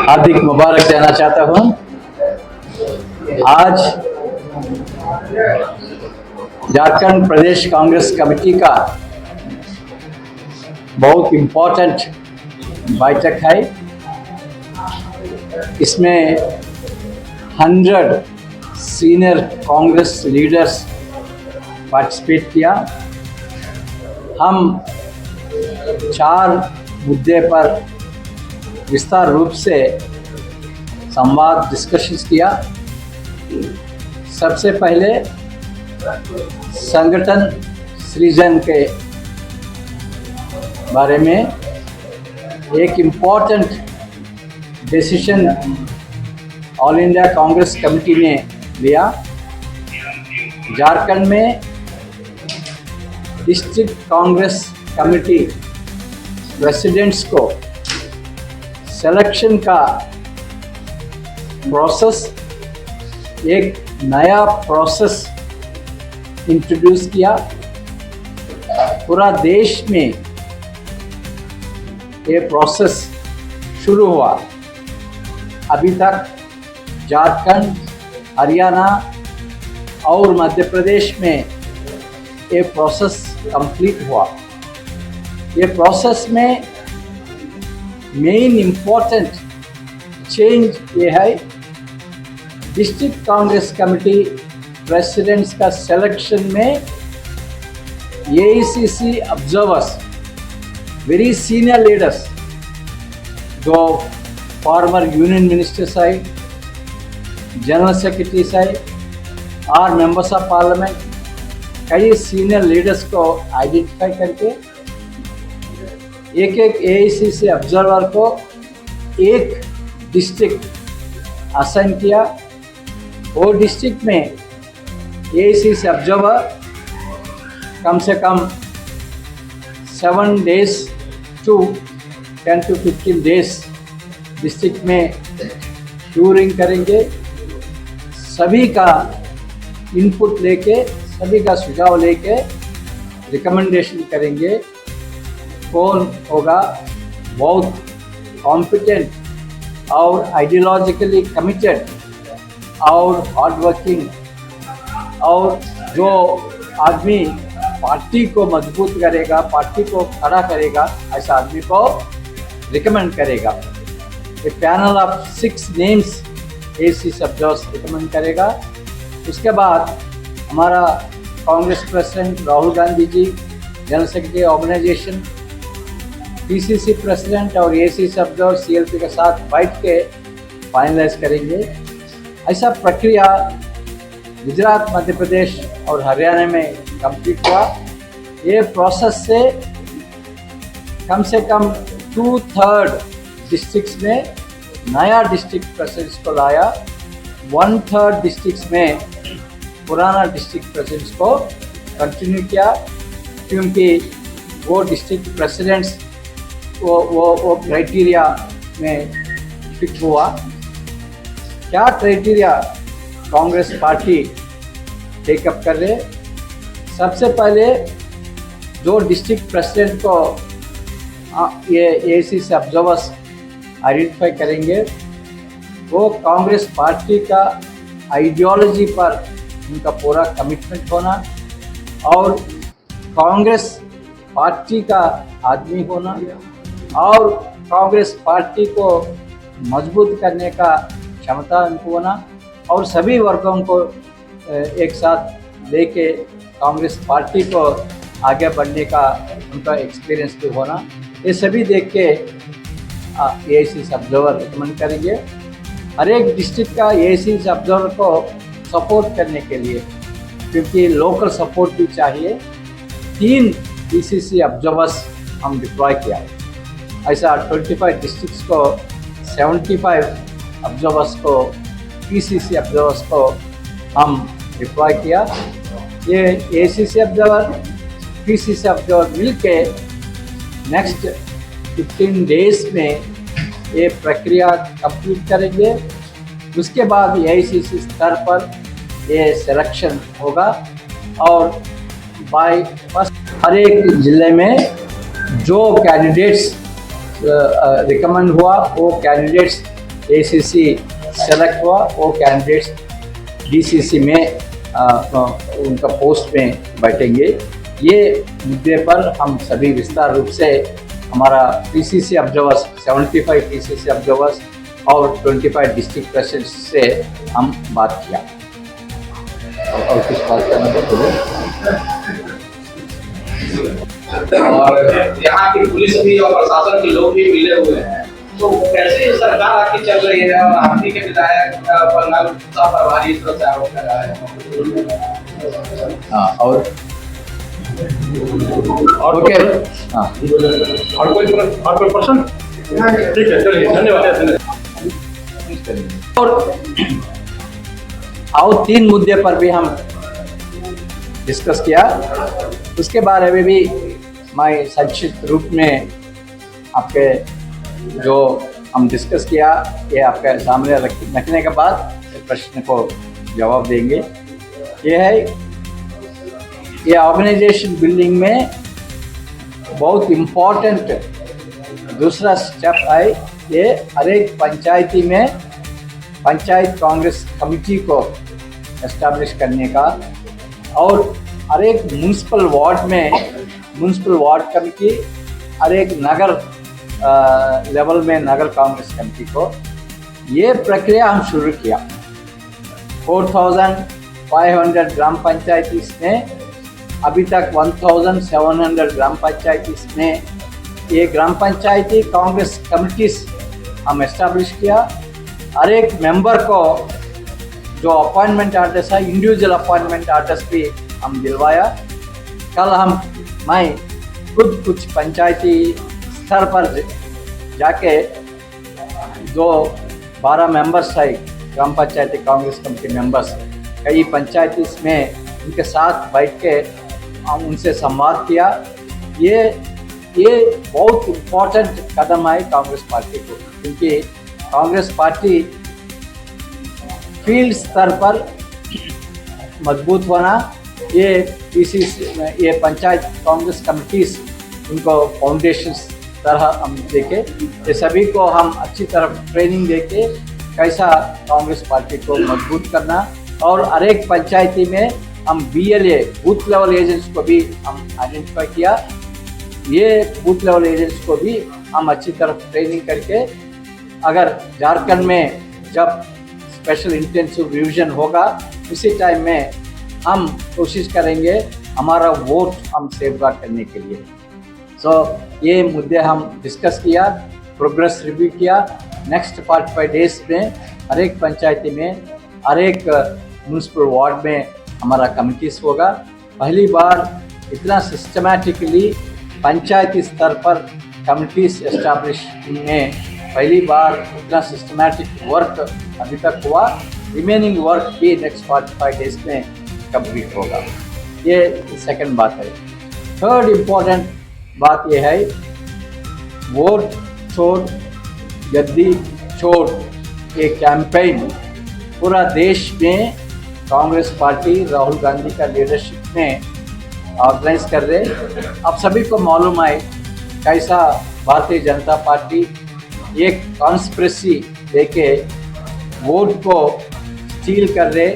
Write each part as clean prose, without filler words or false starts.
हार्दिक मुबारक देना चाहता हूँ। आज झारखंड प्रदेश कांग्रेस कमेटी का बहुत इम्पोर्टेंट बैठक है। इसमें 100 सीनियर कांग्रेस लीडर्स पार्टिसिपेट किया। हम 4 मुद्दे पर विस्तार रूप से संवाद डिस्कशंस किया। सबसे पहले संगठन सृजन के बारे में एक important decision all India Congress committee ने लिया। झारखंड में डिस्ट्रिक्ट कांग्रेस कमेटी प्रेसिडेंट्स को सिलेक्शन का प्रोसेस, एक नया प्रोसेस इंट्रोड्यूस किया। पूरा देश में ये प्रोसेस शुरू हुआ। अभी तक झारखंड, हरियाणा और मध्य प्रदेश में ये प्रोसेस कंप्लीट हुआ। ये प्रोसेस में मेन इम्पोर्टेंट चेंज ये है, डिस्ट्रिक्ट कांग्रेस कमेटी प्रेसिडेंट्स का सिलेक्शन में AICC observers, very senior leaders जो फॉर्मर यूनियन मिनिस्टर्स है, जनरल सेक्रेटरीज है और मेंबर्स ऑफ पार्लियामेंट, कई सीनियर लीडर्स को आइडेंटिफाई करके एक एआईसीसी ऑब्जर्वर को एक डिस्ट्रिक्ट असाइन किया। वो डिस्ट्रिक्ट में एआईसीसी ऑब्जर्वर कम से कम 7 days to 10 to 15 days district में टूरिंग करेंगे। सभी का इनपुट लेके, सभी का सुझाव लेके रिकमेंडेशन करेंगे। कौन होगा बहुत कॉम्पिटेंट और आइडियोलॉजिकली कमिटेड और हार्ड वर्किंग और जो आदमी पार्टी को मजबूत करेगा, पार्टी को खड़ा करेगा, ऐसा आदमी को रिकमेंड करेगा। A panel of 6 names AICC observers recommend करेगा। उसके बाद हमारा Congress president Rahul Gandhi ji, general secretary organisation, PCC president और एआईसीसी ऑब्जर्वर सीएलपी के साथ बैठ के फाइनलाइज करेंगे। ऐसा प्रक्रिया गुजरात, मध्य प्रदेश और हरियाणा में कंप्लीट हुआ। ये प्रोसेस से कम 2/3 डिस्ट्रिक्ट्स में नया डिस्ट्रिक्ट प्रेसिडेंट्स को लाया। 1/3 डिस्ट्रिक्ट्स में पुराना डिस्ट्रिक्ट प्रेसिडेंट्स को कंटिन्यू किया, क्योंकि वो डिस्ट्रिक्ट प्रेसिडेंट्स वो क्राइटेरिया में फिट हुआ। क्या क्राइटेरिया कांग्रेस पार्टी टेकअप कर रहे? सबसे पहले जो डिस्ट्रिक्ट प्रेसिडेंट को ये एआईसीसी ऑब्जर्वर्स आइडेंटिफाई करेंगे, वो कांग्रेस पार्टी का आइडियोलॉजी पर उनका पूरा कमिटमेंट होना और कांग्रेस पार्टी का आदमी होना और कांग्रेस पार्टी को मजबूत करने का क्षमता उनको होना और सभी वर्गों को एक साथ लेके कांग्रेस पार्टी को आगे बढ़ने का उनका एक्सपीरियंस भी होना, ये सभी देख के एआईसीसी ऑब्जर्वर रिकमेंड करेंगे। हर एक डिस्ट्रिक्ट का एआईसीसी ऑब्जर्वर को सपोर्ट करने के लिए, क्योंकि लोकल सपोर्ट भी चाहिए, 3 पीसीसी ऑब्जर्वर्स हम डिप्लॉय किया। ऐसा 25 डिस्ट्रिक्ट्स को 75 ऑब्जर्वर्स को, पीसीसी ऑब्जर्वर्स को हम डिप्लॉय किया। ये एआईसीसी ऑब्जर्वर, पीसीसी ऑब्जर्वर मिलके नेक्स्ट 15 डेज में ये प्रक्रिया कंप्लीट करेंगे। उसके बाद एआईसीसी स्तर पर ये सिलेक्शन होगा और बाय फर्स्ट हर एक ज़िले में जो कैंडिडेट्स रिकमेंड हुआ वो कैंडिडेट्स ACC सेलेक्ट हुआ, वो कैंडिडेट्स DCC में उनका पोस्ट में बैठेंगे। ये मुद्दे पर हम सभी विस्तार रूप से हमारा PCC ऑब्जर्वर्स 75 PCC ऑब्जर्वर्स और 25 डिस्ट्रिक्ट प्रेसिडेंट से हम बात किया। और कुछ बात करना तो और यहाँ की पुलिस भी और प्रशासन के लोग भी मिले हुए हैं, तो कैसे सरकार आपकी चल रही है? और आप ही के विधायक बंगाल प्रभारी इस तरह से आरोप लगा है। हाँ, और ओके, हाँ, और कोई प्रश्न? ठीक है, चलिए, धन्यवाद। और 3 मुद्दे पर भी हम डिस्कस किया। उसके बारे में भी मैं संक्षिप्त रूप में आपके जो हम डिस्कस किया, ये आपके सामने रखने के बाद प्रश्न को जवाब देंगे। ये है, ये ऑर्गेनाइजेशन बिल्डिंग में बहुत इम्पोर्टेंट दूसरा स्टेप है। ये हर एक पंचायती में पंचायत कांग्रेस कमेटी को एस्टैब्लिश करने का, और हर एक म्यूनसिपल वार्ड में म्यूनसिपल वार्ड कमेटी, हर एक नगर लेवल में नगर कांग्रेस कमेटी को, ये प्रक्रिया हम शुरू किया। 4500 ग्राम पंचायती में अभी तक 1700 ग्राम पंचायती में ये ग्राम पंचायती कांग्रेस कमिटीज हम एस्टैब्लिश किया। हर एक मेंबर को जो अपॉइंटमेंट आर्डर्स है, इंडिविजुअल अपॉइंटमेंट आर्डर्स भी हम दिलवाया। कल मैं खुद कुछ पंचायती स्तर पर जाके जो 12 मेंबर्स है ग्राम पंचायती कांग्रेस कमेटी मेंबर्स, कई पंचायती में उनके साथ बैठ के हम उनसे संवाद किया। ये बहुत इम्पोर्टेंट कदम है कांग्रेस पार्टी को, क्योंकि कांग्रेस पार्टी फील्ड स्तर पर मजबूत होना, ये PCC ये पंचायत कांग्रेस कमिटीज, उनको फाउंडेशन तरह हम देखे, ये सभी को हम अच्छी तरह ट्रेनिंग देके कैसा कांग्रेस पार्टी को मजबूत करना, और हर एक पंचायती में हम BLA बूथ लेवल एजेंट्स को भी हम आइडेंटिफाई किया। ये बूथ लेवल एजेंट्स को भी हम अच्छी तरह ट्रेनिंग करके, अगर झारखंड में जब स्पेशल इंटेंसिव रिवीजन होगा उसी टाइम में हम कोशिश करेंगे हमारा वोट हम सेफगार्ड करने के लिए। ये मुद्दे हम डिस्कस किया, प्रोग्रेस रिव्यू किया। नेक्स्ट 45 डेज में हर एक पंचायती में, हर एक म्यूनसिपल वार्ड में हमारा कमिटीज होगा। पहली बार इतना सिस्टमैटिकली पंचायती स्तर पर कमिटीज एस्टैब्लिश में पहली बार इतना सिस्टमैटिक वर्क अभी तक हुआ। रिमेनिंग वर्क भी नेक्स्ट 45 डेज में कंप्लीट होगा। ये सेकंड बात है। थर्ड इम्पोर्टेंट बात यह है, वोट छोड़ गद्दी छोड़ ये कैंपेन पूरा देश में कांग्रेस पार्टी राहुल गांधी का लीडरशिप में ऑर्गेनाइज कर रहे। आप सभी को मालूम है कैसा भारतीय जनता पार्टी एक कॉन्स्पिरेसी लेके वोट को स्टील कर रहे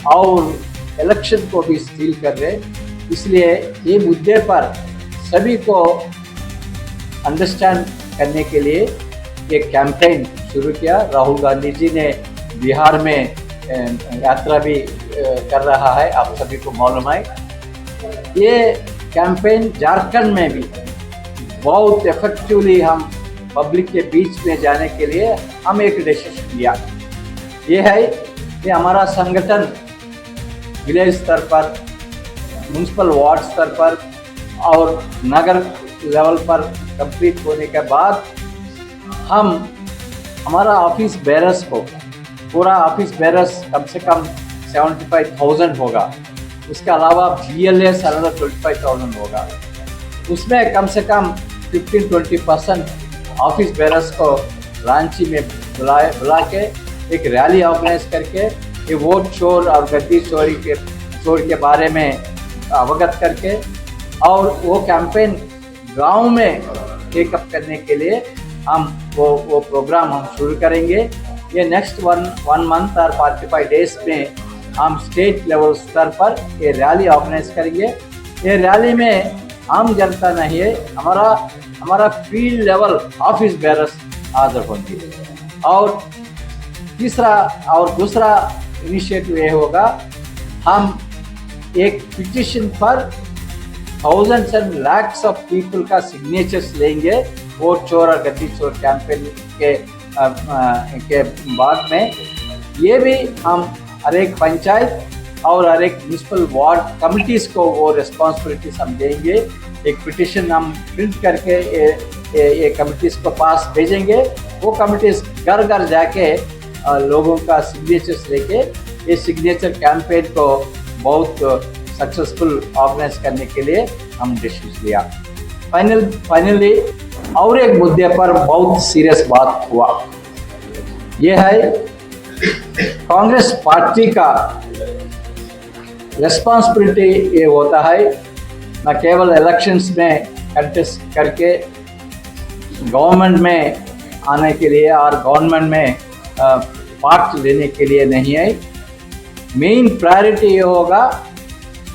और इलेक्शन को भी स्टील कर रहे। इसलिए ये मुद्दे पर सभी को अंडरस्टैंड करने के लिए एक कैंपेन शुरू किया। राहुल गांधी जी ने बिहार में यात्रा भी कर रहा है, आप सभी को मालूम है। ये कैंपेन झारखंड में भी बहुत इफेक्टिवली हम पब्लिक के बीच में जाने के लिए हम एक डिसीजन लिया। ये है कि हमारा संगठन विलेज स्तर पर, म्यूनसिपल वार्ड स्तर पर और नगर लेवल पर कंप्लीट होने के बाद हम हमारा ऑफिस बेरर्स को, पूरा ऑफिस बेरर्स कम से कम 75,000 होगा। उसके अलावा BLAs अनदर 25,000 होगा। उसमें कम से कम 15-20% ऑफिस बेरर्स को रांची में बुला के एक रैली ऑर्गेनाइज करके ये वोट चोर और गद्दी चोर के बारे में अवगत करके और वो कैंपेन गांव में टेकअप करने के लिए हम वो प्रोग्राम हम शुरू करेंगे। ये नेक्स्ट वन मंथ और 45 डेज में हम स्टेट लेवल स्तर पर ये रैली ऑर्गेनाइज करेंगे। ये रैली में आम जनता नहीं है, हमारा फील्ड लेवल ऑफिस बेरर्स हाजिर होंगे। और दूसरा इनिशिएटिव ये होगा, हम एक पिटिशन पर thousands and lakhs of people का सिग्नेचर्स लेंगे वोट चोर और गद्दी चोर कैंपेन के बाद में। ये भी हम हर एक पंचायत और हर एक म्यूनसिपल वार्ड कमिटीज़ को वो रिस्पॉन्सिबिलिटीज हम देंगे। एक पिटिशन हम प्रिंट करके ये कमिटीज़ को पास भेजेंगे। वो कमिटीज़ घर घर जाके लोगों का सिग्नेचर्स लेके ये सिग्नेचर कैंपेन को बहुत सक्सेसफुल ऑर्गेनाइज करने के लिए हम डिसीजन लिया। फाइनली और एक मुद्दे पर बहुत सीरियस बात हुआ, ये है कांग्रेस पार्टी का रिस्पॉन्सिबिलिटी ये होता है न केवल इलेक्शंस में कंटेस्ट करके गवर्नमेंट में आने के लिए और गवर्नमेंट में पार्ट लेने के लिए नहीं है। मेन प्रायोरिटी ये होगा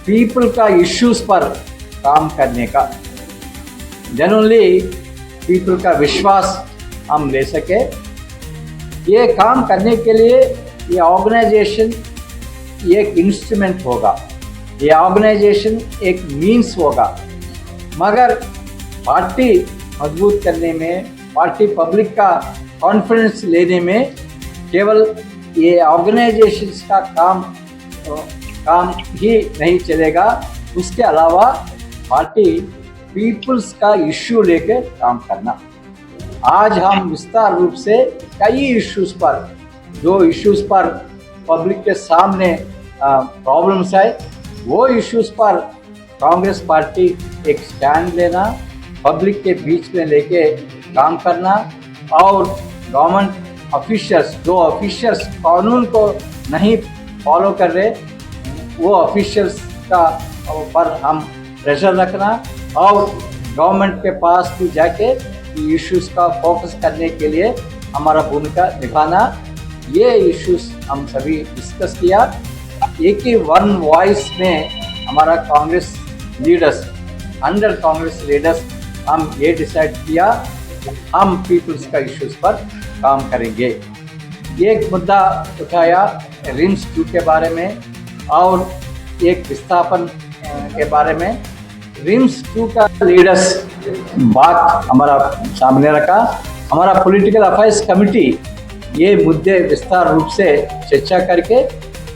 पीपल का इश्यूज पर काम करने का, जनरली पीपल का विश्वास हम ले सके। ये काम करने के लिए ये ऑर्गेनाइजेशन एक इंस्ट्रूमेंट होगा, ये ऑर्गेनाइजेशन एक मीन्स होगा, मगर पार्टी मजबूत करने में, पार्टी पब्लिक का कॉन्फिडेंस लेने में केवल ये ऑर्गेनाइजेशंस का काम ही नहीं चलेगा। उसके अलावा पार्टी पीपल्स का इश्यू लेकर काम करना। आज हम विस्तार रूप से कई इश्यूज पर, जो इश्यूज पर पब्लिक के सामने प्रॉब्लम्स है, वो इश्यूज पर कांग्रेस पार्टी एक स्टैंड लेना, पब्लिक के बीच में लेके काम करना और गवर्नमेंट ऑफिशियल्स, जो ऑफिशियल्स कानून को नहीं फॉलो कर रहे, वो ऑफिशियल्स का पर हम प्रेशर रखना और गवर्नमेंट के पास भी जाके इश्यूज का फोकस करने के लिए हमारा भूमिका निभाना। ये इश्यूज हम सभी डिस्कस किया। एक ही वन वॉइस में हमारा Congress leaders, under Congress leaders, हम ये डिसाइड किया हम पीपल्स का इश्यूज पर काम करेंगे। एक मुद्दा उठाया रिम्स 2 के बारे में और एक विस्थापन के बारे में। रिम्स 2 का लीडर्स बात हमारा सामने रखा। हमारा पॉलिटिकल अफेयर्स कमेटी ये मुद्दे विस्तार रूप से चर्चा करके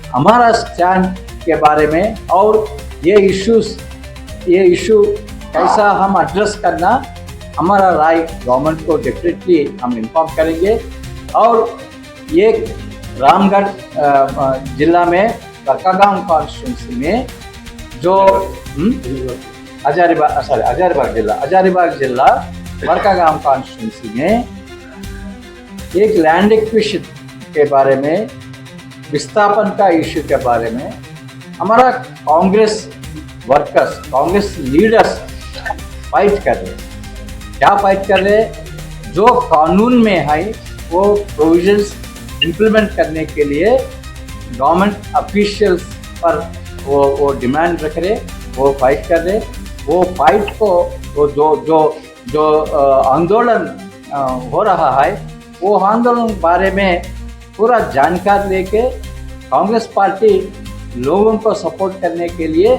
हमारा स्टैंड के बारे में और ये इशू कैसा हम एड्रेस करना, हमारा राय गवर्नमेंट को डेफिनेटली हम इन्फॉर्म करेंगे। और ये रामगढ़ जिला में बरकागांव कॉन्स्टिट्यूंसी में जो हजारीबाग जिला बरकागांव कॉन्स्टिट्यूंसी में एक लैंड एक्विजिशन के बारे में, विस्थापन का इश्यू के बारे में हमारा Congress workers, Congress leaders fight कर रहे। क्या फाइट कर रहे? जो कानून में है वो प्रोविजंस इम्प्लीमेंट करने के लिए गवर्नमेंट ऑफिशियल्स पर वो डिमांड रख रहे, वो फाइट कर रहे। वो फाइट को जो आंदोलन हो रहा है, वो आंदोलन बारे में पूरा जानकारी लेके कांग्रेस पार्टी लोगों को सपोर्ट करने के लिए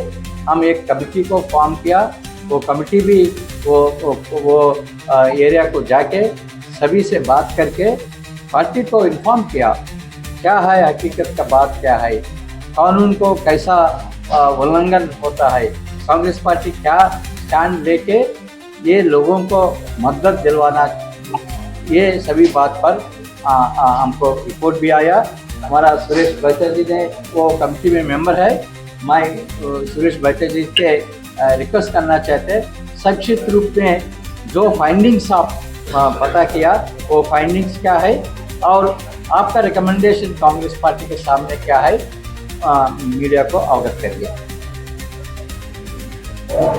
हम एक कमेटी को फॉर्म किया। वो कमेटी भी वो एरिया को जाके सभी से बात करके पार्टी को इन्फॉर्म किया क्या है हकीकत का बात, क्या है कानून को कैसा उल्लंघन होता है, कांग्रेस पार्टी क्या स्टैंड लेके ये लोगों को मदद दिलवाना, ये सभी बात पर हमको रिपोर्ट भी आया। हमारा सुरेश बहता जी ने वो कमेटी में मेंबर है। मैं सुरेश बहता जी से रिक्वेस्ट करना चाहते संक्षिप्त रूप में जो फाइंडिंग्स आप पता किया, वो फाइंडिंग्स क्या है और आपका रिकमेंडेशन कांग्रेस पार्टी के सामने क्या है, मीडिया को अवगत करिए।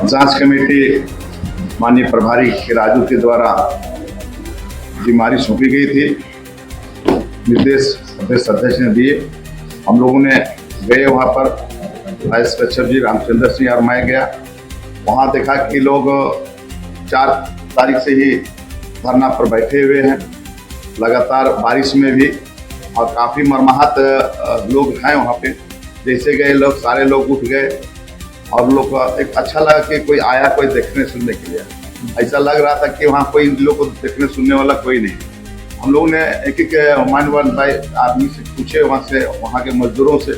जांच कमेटी माननीय प्रभारी राजू के द्वारा जिम्मेदारी सौंपी गई थी। निर्देश प्रदेश अध्यक्ष ने दिए। हम लोगों ने गए वहाँ पर, वाइस कच्छप जी, रामचंद्र सिंह और मैं गया। वहाँ देखा कि लोग 4 तारीख से ही धरना पर बैठे हुए हैं, लगातार बारिश में भी, और काफ़ी मरमाहत लोग हैं वहाँ पे। जैसे गए लोग, सारे लोग उठ गए और लोग को एक अच्छा लगा कि कोई आया, कोई देखने सुनने के लिए। ऐसा लग रहा था कि वहाँ कोई लोग को देखने सुनने वाला कोई नहीं। हम लोगों ने एक मानवन भाई आदमी से पूछे, वहाँ के मजदूरों से,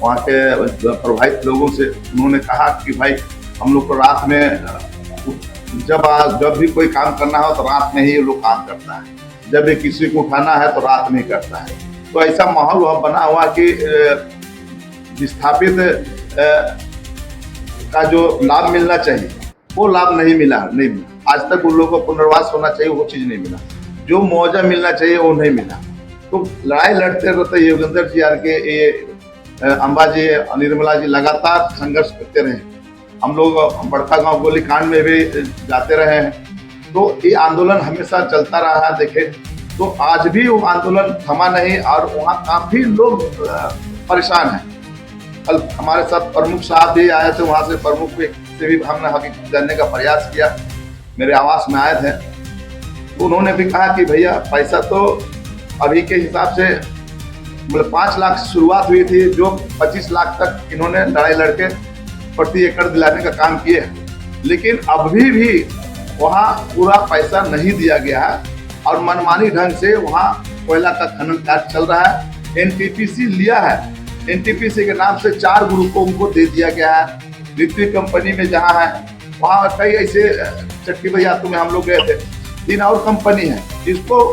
वहाँ के प्रभावित लोगों से। उन्होंने कहा कि भाई हम लोग को रात में जब भी कोई काम करना हो तो रात में ही ये लोग काम करता है, जब भी किसी को उठाना है तो रात में करता है। तो ऐसा माहौल वहाँ बना हुआ कि विस्थापित का जो लाभ मिलना चाहिए वो लाभ नहीं मिला। आज तक उन लोगों को पुनर्वास होना चाहिए, वो चीज़ नहीं मिला। जो मुआवजा मिलना चाहिए वो नहीं मिला। तो लड़ाई लड़ते रहते योगेंद्र जी आर के, ये अम्बा जी, निर्मला जी लगातार संघर्ष करते रहे। हम लोग बड़का गांव गोलीकांड में भी जाते रहे हैं। तो ये आंदोलन हमेशा चलता रहा है। देखे तो आज भी वो आंदोलन थमा नहीं, और वहाँ काफ़ी लोग परेशान हैं। कल हमारे साथ प्रमुख साहब भी आए थे, वहाँ से प्रमुख से भी हमने हकीकत जानने का प्रयास किया, मेरे आवास में आए थे। तो उन्होंने भी कहा कि भैया पैसा तो अभी के हिसाब से मतलब 5 लाख से शुरुआत हुई थी, जो 25 लाख तक इन्होंने लड़ाई लड़के प्रति एकड़ दिलाने का काम किए, लेकिन अभी भी वहाँ पूरा पैसा नहीं दिया गया है और मनमानी ढंग से वहाँ कोयला का खनन कार्य चल रहा है। एनटीपीसी लिया है, एनटीपीसी के नाम से 4 ग्रुपों को दे दिया गया है। ऋत्विक कंपनी में जहाँ है वहाँ कई ऐसे, चट्टी भैया में हम लोग गए थे, 3 और कंपनी है जिसको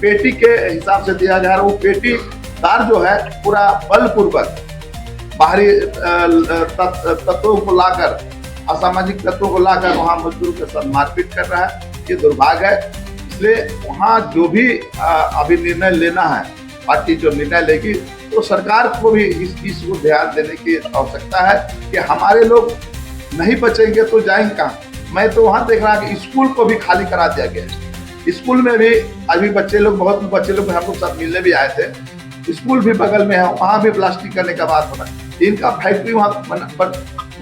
पेटी के हिसाब से दिया गया है। वो पेटी दार जो है पूरा बलपूर्वक बाहरी तत्वों को लाकर, असामाजिक तत्वों को लाकर वहाँ मजदूरों के साथ मारपीट कर रहा है। ये दुर्भाग्य है। इसलिए वहाँ जो भी अभी निर्णय लेना है, पार्टी जो निर्णय लेगी, तो सरकार को भी इस चीज को ध्यान देने की आवश्यकता है कि हमारे लोग नहीं बचेंगे तो जाएंगे कहाँ। मैं तो वहाँ देख रहा कि स्कूल को भी खाली करा दिया गया है। स्कूल में भी अभी बहुत बच्चे लोग हम लोग साथ मिलने भी आए थे। स्कूल भी बगल में है, वहाँ भी प्लास्टिक करने का बात हो रहा है। इनका फैक्ट्री वहाँ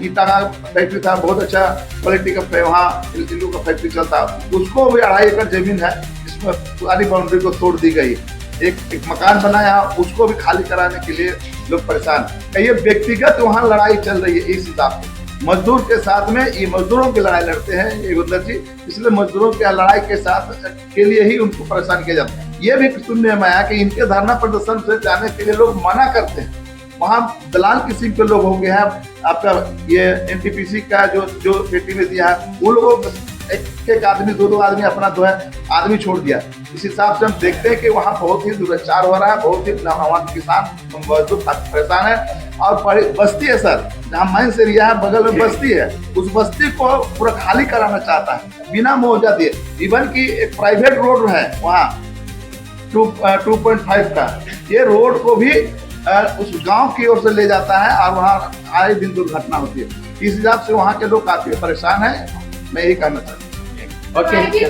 ईटा का फैक्ट्री था, बहुत अच्छा क्वालिटी का वहाँ इल्लू का फैक्ट्री चलता, उसको भी 2.5 एकड़ जमीन है, इसमें सारी बाउंड्री को तोड़ दी गई। एक मकान बनाया, उसको भी खाली कराने के लिए लोग परेशान। ये व्यक्तिगत वहाँ लड़ाई चल रही है। इस हिसाब से मजदूर के साथ में ये मजदूरों की लड़ाई लड़ते हैं योगेंद्र जी, इसलिए मजदूरों की लड़ाई के साथ के लिए ही उनको परेशान किया जाता है। ये भी सुनने में आया कि इनके धरना प्रदर्शन से जाने के लिए लोग मना करते हैं। वहाँ दलाल किस्म के लोग होंगे हैं, आपका ये एनटीपीसी का जो पेटी में दिया है, वो लोगों एक आदमी 2 आदमी अपना जो है आदमी छोड़ दिया। इस हिसाब से हम देखते हैं कि वहाँ बहुत ही दुराचार हो रहा है, बहुत ही वहाँ किसान मजदूर परेशान है। और बस्ती है सर, जहाँ माइंस एरिया है बगल में बस्ती है, उस बस्ती को पूरा खाली कराना चाहता है बिना मुआवजा दिए। इवन की एक प्राइवेट रोड है वहाँ 2.5 का, ये रोड को भी उस गांव की ओर से ले जाता है और वहाँ आए दिन दुर्घटना होती है। इस हिसाब से वहाँ के लोग काफी परेशान हैं। मैं यही कहना चाहता हूँ। ओके।